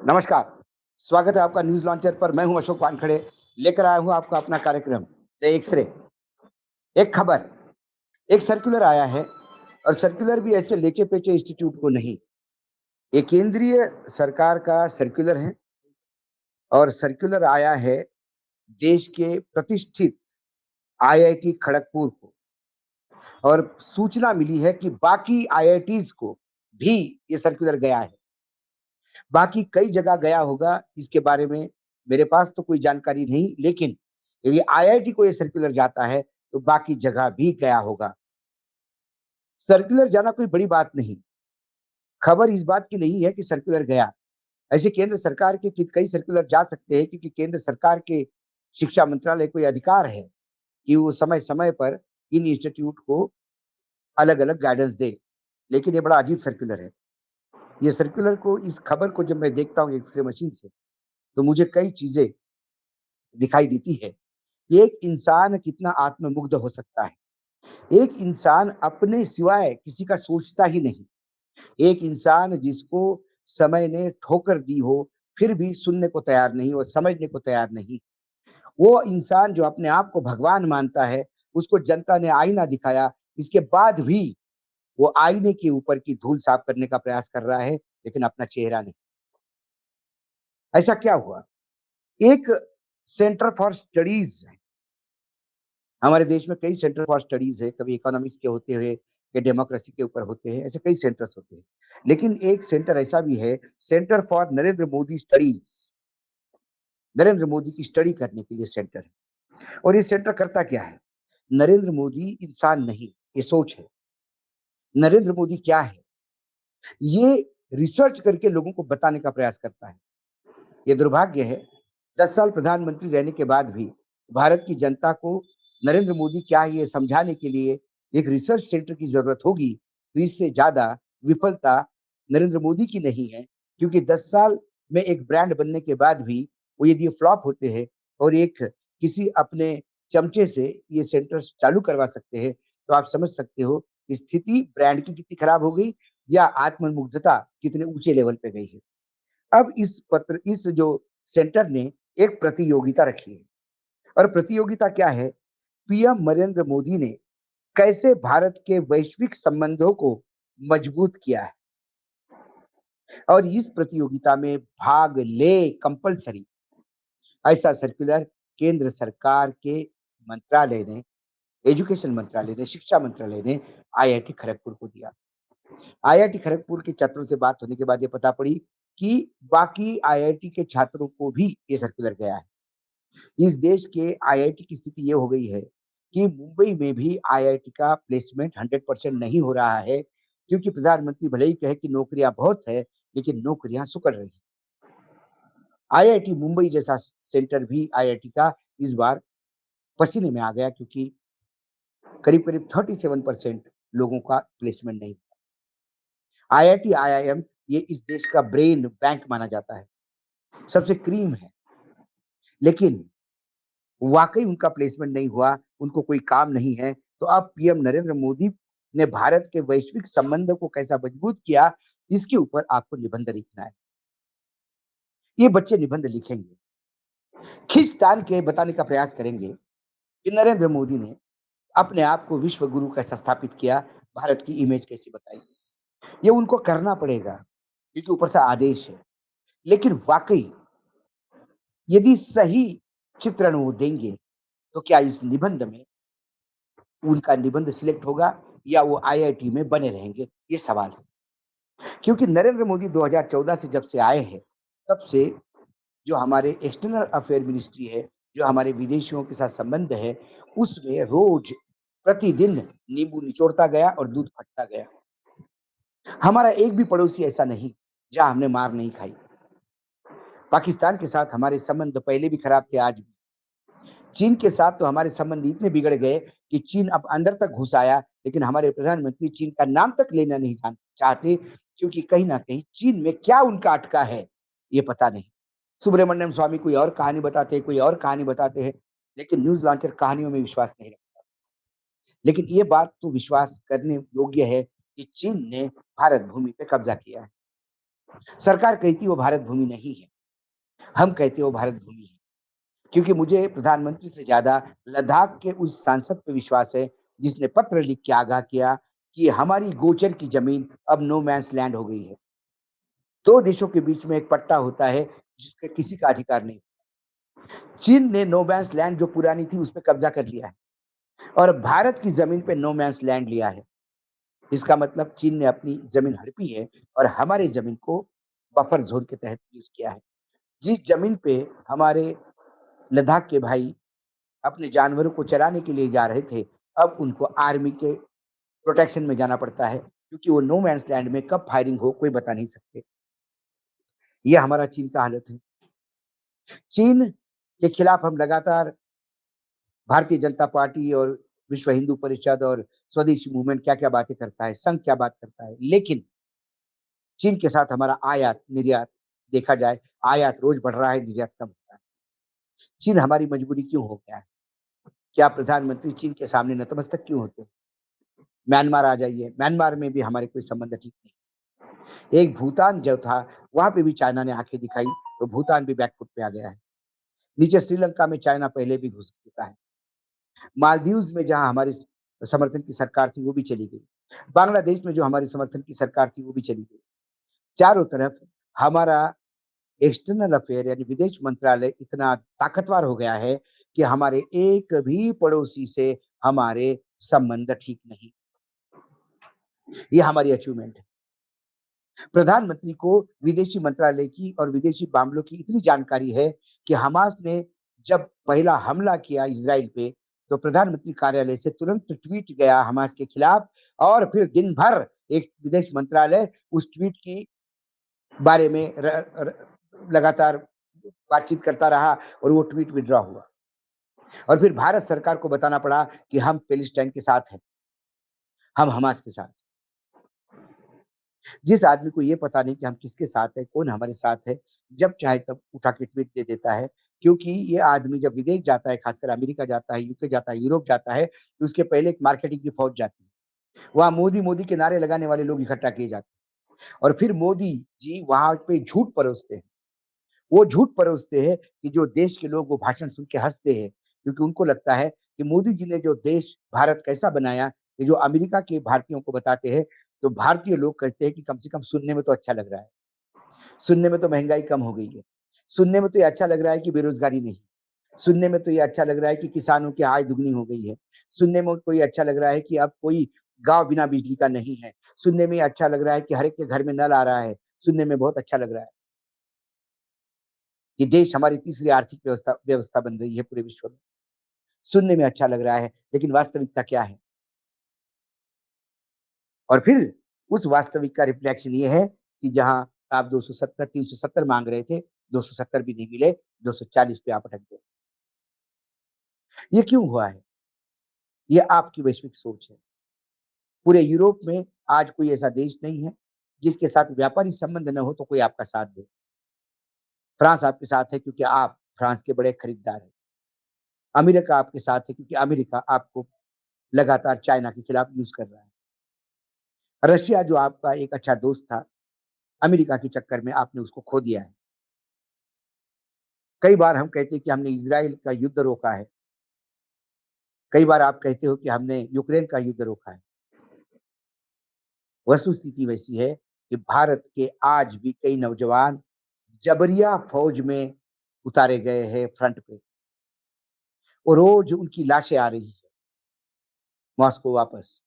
नमस्कार, स्वागत है आपका न्यूज़ लॉन्चर पर। मैं हूं अशोक वानखेड़े, लेकर आया हूं आपका अपना कार्यक्रम द एक्स-रे। एक खबर, एक सर्कुलर आया है और सर्कुलर भी ऐसे लेचे-पेचे इंस्टीट्यूट को नहीं। ये केंद्रीय सरकार का सर्कुलर है और सर्कुलर आया है देश के प्रतिष्ठित आईआईटी खड़गपुर को और सूचना मिली है कि बाकी आईआईटीज़ को भी ये सर्कुलर गया है। बाकी कई जगह गया होगा, इसके बारे में मेरे पास तो कोई जानकारी नहीं, लेकिन यदि आईआईटी को ये सर्कुलर जाता है, तो बाकी जगह भी गया होगा। सर्कुलर जाना कोई बड़ी बात नहीं, खबर इस बात की नहीं है कि सर्कुलर गया। ऐसे केंद्र सरकार के कि कई सर्कुलर जा सकते हैं क्योंकि केंद्र सरकार के शिक्षा मंत्रालय को ये अधिकार है कि वो समय-समय पर इन इंस्टीट्यूट को अलग-अलग गाइडेंस दे। लेकिन ये बड़ा अजीब सर्कुलर है। ये सर्कुलर को इस खबर को जब मैं देखता हूँ एक्स-रे मशीन से, तो मुझे कई चीज़ें दिखाई देती है। एक इंसान कितना आत्ममुग्ध हो सकता है। एक इंसान अपने सिवाय किसी का सोचता ही नहीं। एक इंसान जिसको समय ने ठोकर दी हो, फिर भी सुनने को तैयार नहीं और समझने को तैयार नहीं। वो इंसान जो अपने आप को भगवान मानता है, उसको जनता ने आईना दिखाया, इसके बाद भी वो आईने के ऊपर की धूल साफ करने का प्रयास कर रहा है, लेकिन अपना चेहरा नहीं। ऐसा क्या हुआ? एक सेंटर फॉर स्टडीज़ हमारे देश में कई सेंटर फॉर स्टडीज़ है, कभी इकोनॉमिक्स के होते हुए, या डेमोक्रेसी के ऊपर होते हैं, ऐसे कई सेंटर्स होते हैं। लेकिन एक सेंटर ऐसा भी है, centre for Narendra Modi studies, Narendra Modi की स्टडी करने के लिए सेंटर है। और ये सेंटर करता क्या है? नरेंद्र मोदी इंसान नहीं, ये सोच है। नरेंद्र मोदी क्या है? ये रिसर्च करके लोगों को बताने का प्रयास करता है। ये दुर्भाग्य है, 10 साल प्रधानमंत्री रहने के बाद भी भारत की जनता को नरेंद्र मोदी क्या है ये समझाने के लिए एक रिसर्च सेंटर की ज़रूरत होगी, तो इससे ज़्यादा विफलता नरेंद्र मोदी की नहीं है, क्योंकि 10 साल में एक ब्रांड बनने के बाद भी वो यदि फ्लॉप होते हैं और एक किसी अपने चमचे से ये सेंटर्स चालू करवा सकते हैं, तो आप समझ सकते हो कि स्थिति ब्रांड की कितनी खराब हो गई या आत्ममुग्धता कितने ऊँचे लेवल पे गई है। अब इस जो सेंटर ने एक प्रतियोगिता रखी है और प्रतियोगिता क्या है? पीएम नरेंद्र मोदी ने कैसे भारत के वैश्विक संबंधों को मजबूत किया है और इस प्रतियोगिता में भाग ले कंपल्सरी, ऐसा सर्कुलर केंद्र सरकार के मंत्रालय ने, एजुकेशन मंत्रालय ने, शिक्षा मंत्रालय ने आईआईटी खड़गपुर को दिया। आईआईटी खड़गपुर के छात्रों से बात होने के बाद ये पता पड़ी कि बाकी आईआईटी के छात्रों को भी ये सर्कुलर गया है। इस देश के आईआईटी की स्थिति ये हो गई है कि मुंबई में भी आईआईटी का प्लेसमेंट 100% नहीं हो रहा है, क्योंकि प्रधानमंत्री भले ही कहे कि नौकरियाँ बहुत है, लेकिन नौकरियाँ सिकुड़ रही हैं। आईआईटी मुंबई जैसा सेंटर भी आईआईटी का इस बार पसीने में आ गया क्योंकि करीब-करीब 37% लोगों का प्लेसमेंट नहीं। आईआईटी, आईआईएम ये इस देश का ब्रेन बैंक माना जाता है, सबसे क्रीम है, लेकिन वाक़ई उनका प्लेसमेंट नहीं हुआ, उनको कोई काम नहीं है, तो अब पीएम नरेंद्र मोदी ने भारत के वैश्विक संबंधों को कैसा मजबूत किया, इसके ऊपर आपको निबंध लिखना है। ये बच्चे निबंध लिखेंगे, खींच-तान के बताने का प्रयास करेंगे कि नरेंद्र मोदी ने अपने आप को विश्व गुरु कैसा स्थापित किया, भारत की इमेज कैसी बताई। ये उनको करना पड़ेगा, क्योंकि ऊपर से आदेश है। लेकिन वाक़ई यदि सही चित्रण वो देंगे, तो क्या इस निबंध में उनका निबंध सिलेक्ट होगा या वो आईआईटी में बने रहेंगे? ये सवाल है। क्योंकि नरेंद्र मोदी 2014 से जब से आए हैं, तब से जो हमारे एक्सटर्नल अफेयर मिनिस्ट्री है, जो हमारे विदेशियों के साथ संबंध है, उसमें रोज़ प्रतिदिन नींबू निचोड़ता गया और दूध फटता गया। हमारा एक भी पड़ोसी ऐसा नहीं, जहाँ हमने मार नहीं खाई। पाकिस्तान के साथ हमारे संबंध पहले भी खराब थे, आज भी। चीन के साथ तो हमारे संबंध इतने बिगड़ गए कि चीन अब अंदर तक घुस आया, लेकिन हमारे प्रधानमंत्री चीन का नाम तक लेना नहीं चाहते, क्योंकि कहीं न कहीं चीन में क्या उनका अटका है, ये पता नहीं। सुब्रमण्यम स्वामी कोई और कहानी बताते हैं, कोई और कहानी बताते हैं, लेकिन न्यूज़ लॉन्चर कहानियों में विश्वास नहीं रखता। लेकिन ये बात तो विश्वास करने योग्य है कि चीन ने भारत भूमि पे कब्ज़ा किया है। सरकार कहती है वो भारत भूमि नहीं है, हम कहते हैं वो भारत भूमि है। क्योंकि मुझे प्रधानमंत्री से ज़्यादा लद्दाख के उस सांसद पे विश्वास है, जिसने पत्र लिख के आगाह किया कि हमारी गोचर की ज़मीन अब नो मैन्स लैंड हो गई है। 2 देशों के बीच में एक पट्टा होता है, जिसका किसी का अधिकार नहीं। चीन ने नो मैन्स लैंड जो पुरानी थी, उस पे कब्ज़ा कर लिया है और भारत की ज़मीन पे नो मैन्स लैंड लिया है। इसका मतलब चीन ने अपनी ज़मीन हड़पी है और हमारी ज़मीन को बफर ज़ोन के तहत यूज़ किया है। जिस ज़मीन पे हमारे लद्दाख के भाई अपने जानवरों को चराने के लिए जा रहे थे, अब उनको आर्मी के प्रोटेक्शन में जाना पड़ता है, क्योंकि वो नो मैन्स लैंड में कब फायरिंग हो कोई बता नहीं सकते। ये हमारा चीन का हालत है। चीन के खिलाफ हम लगातार भारतीय जनता पार्टी और विश्व हिंदू परिषद और स्वदेशी मूवमेंट क्या-क्या बातें करता है, संघ क्या बात करता है। लेकिन चीन के साथ हमारा आयात-निर्यात देखा जाए, आयात रोज़ बढ़ रहा है, निर्यात कम हो रहा है। चीन हमारी मजबूरी क्यों हो गया है? क्या प्रधानमंत्री चीन के सामने नतमस्तक क्यों होते हैं? म्यांमार आ जाइए, म्यांमार में भी हमारे कोई संबंध ठीक नहीं। एक भूटान जो था, वहाँ पे भी चाइना ने आँखें दिखाई, तो भूटान भी बैकफुट पे आ गया है। नीचे श्रीलंका में चाइना पहले भी घुस चुका है। मालदीव्स में जहाँ हमारी समर्थन की सरकार थी, वो भी चली गई। बांग्लादेश में जो हमारी समर्थन की सरकार थी, वो भी चली गई। चारों तरफ हमारा एक्सटर्नल अफेयर यानी विदेश मंत्रालय इतना ताकतवर हो गया है कि हमारे एक भी पड़ोसी से हमारे संबंध ठीक नहीं। ये हमारी अचीवमेंट है। प्रधानमंत्री को विदेशी मंत्रालय की और विदेशी मामलों की इतनी जानकारी है कि हमास ने जब पहला हमला किया इज़राइल पे, तो प्रधानमंत्री कार्यालय से तुरंत ट्वीट गया हमास के खिलाफ और फिर दिन भर एक विदेश मंत्रालय उस ट्वीट की बारे में र लगातार बातचीत करता रहा और वो ट्वीट विथड्रॉ हुआ और फिर भारत सरकार को बताना पड़ा कि हम पैलेस्टाइन के साथ हैं, हम हमास के साथ। जिस आदमी को ये पता नहीं कि हम किसके साथ हैं, कौन हमारे साथ है, जब चाहे तब उठा के ट्वीट दे देता है। क्योंकि ये आदमी जब विदेश जाता है, खासकर अमेरिका जाता है, यूके जाता है, यूरोप जाता है, तो उसके पहले एक मार्केटिंग की फौज जाती है। वहाँ मोदी, मोदी के नारे लगाने वाले लोग इकट्ठा किए जाते हैं और फिर मोदी जी वहाँ पे झूठ परोसते हैं। वो झूठ परोसते हैं कि जो देश के लोग वो भाषण सुन के हँसते हैं, क्योंकि उनको लगता है कि मोदी जी ने जो देश भारत कैसा बनाया, ये जो अमेरिका के भारतीयों को बताते हैं, तो भारतीय लोग कहते हैं कि कम से कम सुनने में तो अच्छा लग रहा है। सुनने में तो महँगाई कम हो गई है। सुनने में तो ये अच्छा लग रहा है कि बेरोज़गारी नहीं। सुनने में तो ये अच्छा लग रहा है कि किसानों की आय दुगनी हो गई है। सुनने में कोई अच्छा लग रहा है कि अब कोई गाँव बिना बिजली का नहीं है। सुनने में अच्छा लग रहा है कि हर एक के घर में नल आ रहा है। सुनने में बहुत अच्छा लग रहा है कि देश हमारी तीसरी आर्थिक व्यवस्था व्यवस्था बन रही है पूरे विश्व में। सुनने में अच्छा लग रहा है, लेकिन वास्तविकता क्या है? और फिर उस वास्तविक का रिफ्लेक्शन ये है कि जहाँ आप 270 370 माँग रहे थे, 270 भी नहीं मिले, 240 पे आप अटक गए। ये क्यों हुआ है? ये आपकी वैश्विक सोच है। पूरे यूरोप में आज कोई ऐसा देश नहीं है, जिसके साथ व्यापारिक संबंध न हो तो कोई आपका साथ दे। फ्रांस आपके साथ है क्योंकि आप फ्रांस के बड़े खरीदार हैं। अमेरिका आपके साथ है क्योंकि अमेरिका आपको लगातार चाइना के खिलाफ यूज़ कर रहा है। रशिया जो आपका एक अच्छा दोस्त था, अमेरिका के चक्कर में आपने उसको खो दिया है। कई बार हम कहते हैं कि हमने इज़राइल का युद्ध रोका है। कई बार आप कहते हो कि हमने यूक्रेन का युद्ध रोका है। वस्तुस्थिति वैसी है कि भारत के आज भी कई नौजवान जबरिया फ़ौज में उतारे गए हैं फ्रंट पे और रोज़ उनकी लाशें आ रही हैं मॉस्को वापस।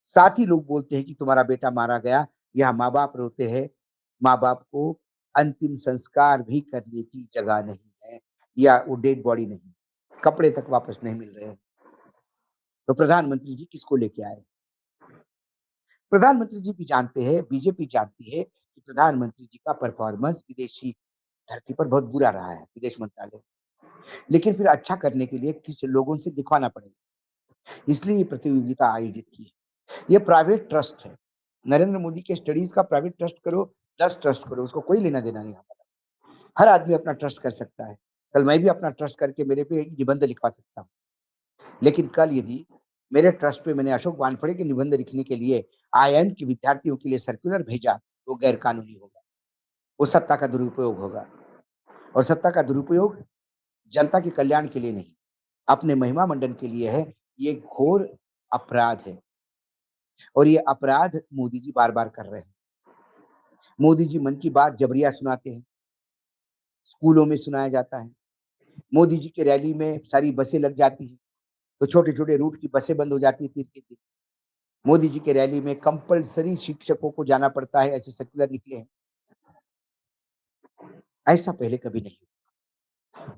साथ ही लोग बोलते हैं कि तुम्हारा बेटा मारा गया, यहाँ माँ-बाप रोते हैं, माँ-बाप को अंतिम संस्कार भी करने की जगह नहीं है या वो डेड बॉडी नहीं, कपड़े तक वापस नहीं मिल रहे हैं। तो प्रधानमंत्री जी किसको लेके आए? प्रधानमंत्री जी भी जानते हैं, बीजेपी जानती है कि प्रधानमंत्री जी का परफ़ॉर्मेंस विदेशी धरती पर बहुत बुरा रहा है, विदेश मंत्रालय। लेकिन फिर अच्छा करने के लिए किसी लोगों से दिखवाना पड़ेगा, इसलिए ये प्रतियोगिता आयोजित की है। ये प्राइवेट ट्रस्ट है। नरेंद्र मोदी के स्टडीज़ का प्राइवेट ट्रस्ट करो, 10 ट्रस्ट करो, उसको कोई लेना-देना नहीं हमारा। हर आदमी अपना ट्रस्ट कर सकता है। कल मैं भी अपना ट्रस्ट करके मेरे पे एक निबंध लिखवा सकता हूँ। लेकिन कल यदि मेरे ट्रस्ट पे मैंने अशोक वानखेड़े के निबंध लिखने के लिए आईआईएम के विद्यार्थियों के लिए सर्कुलर भेजा, वो गैर कानूनी होगा। वो सत्ता का दुरुपयोग होगा और सत्ता का दुरुपयोग जनता के कल्याण के लिए नहीं, अपने महिमा मंडन के लिए है। ये घोर अपराध है और ये अपराध मोदी जी बार-बार कर रहे हैं। मोदी जी मन की बात जबरिया सुनाते हैं, स्कूलों में सुनाया जाता है। मोदी जी की रैली में सारी बसें लग जाती हैं, तो छोटे-छोटे रूट की बसें बंद हो जाती हैं 3-3 दिन। मोदी जी की रैली में कंपल्सरी शिक्षकों को जाना पड़ता है, ऐसे सर्कुलर निकले हैं। ऐसा पहले कभी नहीं हुआ।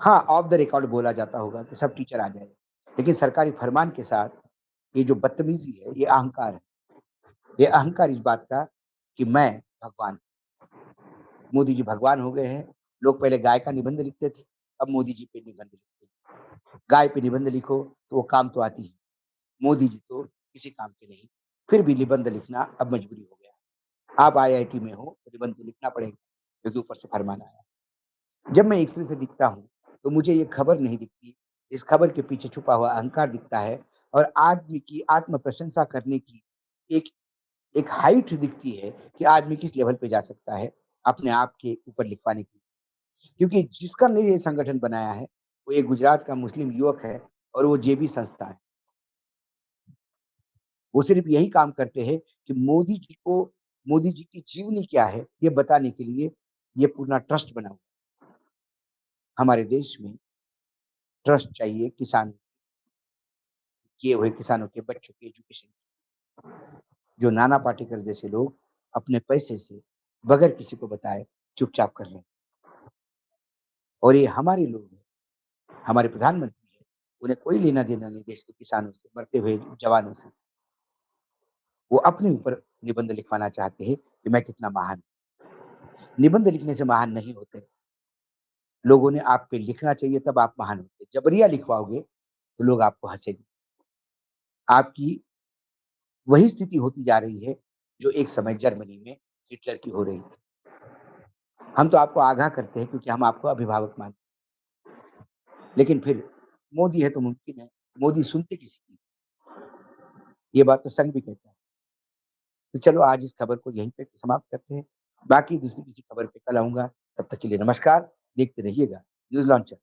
हाँ, ऑफ द रिकॉर्ड बोला जाता होगा कि सब टीचर आ जाएँ, लेकिन सरकारी फरमान के साथ ये जो बदतमीज़ी है, ये अहंकार है। ये अहंकार इस बात का कि मैं भगवान मोदी जी भगवान हो गए हैं। लोग पहले गाय का निबंध लिखते थे, अब मोदी जी पे निबंध लिखते हैं। गाय पे निबंध लिखो, तो वो काम तो आती है। मोदी जी तो किसी काम के नहीं, फिर भी निबंध लिखना अब मजबूरी हो गया। आप आईआईटी में हो, तो निबंध तो लिखना पड़ेगा, क्योंकि ऊपर से फरमान आया। जब मैं एक्स-रे से दिखता हूँ, तो मुझे ये खबर नहीं दिखती, इस खबर के पीछे छुपा हुआ अहंकार दिखता है और आदमी की आत्म प्रशंसा करने की एक एक हाइट दिखती है कि आदमी किस लेवल पे जा सकता है, अपने आप के ऊपर लिखवाने की। क्योंकि जिसका ने ये संगठन बनाया है, वो एक गुजरात का मुस्लिम युवक है और वो जेबी संस्था है। वो सिर्फ़ यही काम करते हैं कि मोदी जी की जीवनी क्या है, ये बताने के लिए ये पूरा ट्रस्ट बना हुआ है। हमारे देश में ट्रस्ट चाहिए किसान किए हुए किसानों के बच्चों के एजुकेशन जो नाना पाटेकर जैसे लोग अपने पैसे से बगैर किसी को बताए चुपचाप कर रहे हैं। और ये हमारे लोग हैं, हमारे प्रधानमंत्री हैं, उन्हें कोई लेना-देना नहीं देश के किसानों से, मरते हुए जवानों से। वो अपने ऊपर निबंध लिखवाना चाहते हैं कि मैं कितना महान हूँ। निबंध लिखने से महान नहीं होते। लोगों ने आप पे लिखना चाहिए तब आप महान होते। जबरिया लिखवाओगे तो लोग आपको हँसेंगे। आपकी वही स्थिति होती जा रही है जो एक समय जर्मनी में हिटलर की हो रही थी। हम तो आपको आगाह करते हैं क्योंकि हम आपको अभिभावक मानते हैं। लेकिन फिर मोदी है तो मुमकिन है। मोदी सुनते किसी की? ये बात तो संघ भी कहता है। तो चलो आज इस खबर को यहीं पे समाप्त करते हैं। बाकी दूसरी किसी खबर पे कल आऊँगा। तब तक के लिए नमस्कार। देखते रहिएगा न्यूज़ लॉन्चर।